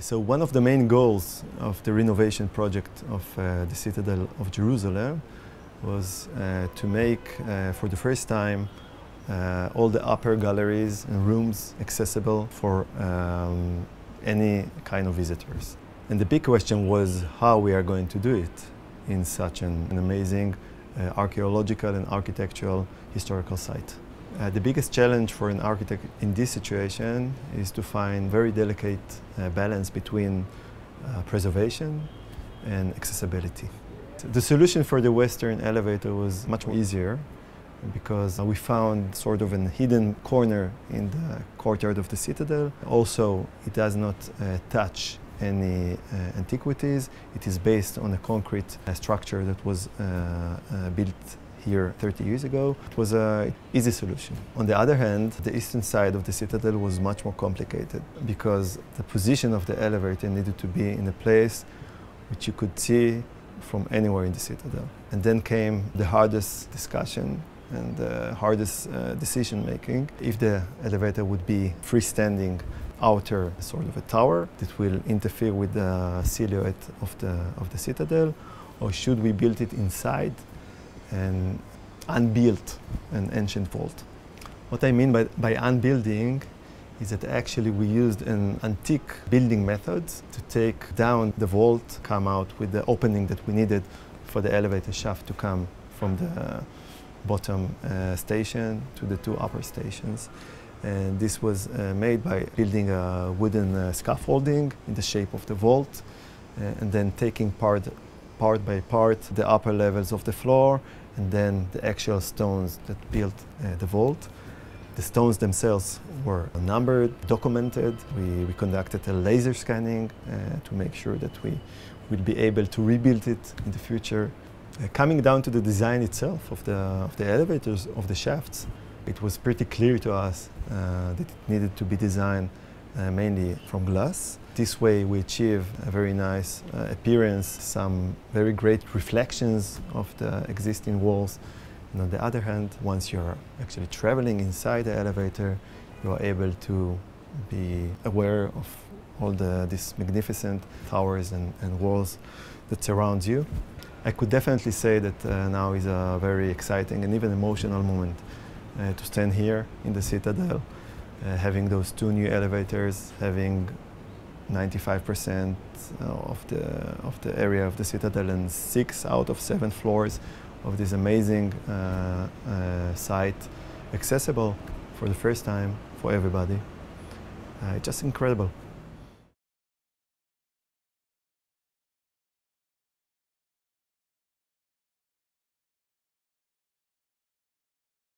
So one of the main goals of the renovation project of the Citadel of Jerusalem was to make, for the first time, all the upper galleries and rooms accessible for any kind of visitors. And the big question was how we are going to do it in such an amazing archaeological and architectural historical site. The biggest challenge for an architect in this situation is to find very delicate balance between preservation and accessibility. The solution for the western elevator was much more easier because we found sort of a hidden corner in the courtyard of the Citadel. Also, it does not touch any antiquities. It is based on a concrete structure that was built here 30 years ago. It was an easy solution. On the other hand, the eastern side of the Citadel was much more complicated because the position of the elevator needed to be in a place which you could see from anywhere in the Citadel. And then came the hardest discussion and the hardest decision making. If the elevator would be freestanding outer sort of a tower that will interfere with the silhouette of the Citadel, or should we build it inside and unbuilt an ancient vault. What I mean by unbuilding is that actually we used an antique building method to take down the vault, come out with the opening that we needed for the elevator shaft to come from the bottom station to the two upper stations. And this was made by building a wooden scaffolding in the shape of the vault and then taking part by part the upper levels of the floor and then the actual stones that built the vault. The stones themselves were numbered, documented. We conducted a laser scanning to make sure that we will be able to rebuild it in the future. Coming down to the design itself of the elevators, of the shafts, it was pretty clear to us that it needed to be designed mainly from glass. This way we achieve a very nice appearance, some very great reflections of the existing walls. And on the other hand, once you're actually traveling inside the elevator, you are able to be aware of all these magnificent towers and walls that surround you. I could definitely say that now is a very exciting and even emotional moment to stand here in the Citadel, having those two new elevators, having 95% of the area of the Citadel and 6 out of 7 floors of this amazing site accessible for the first time for everybody. Just incredible.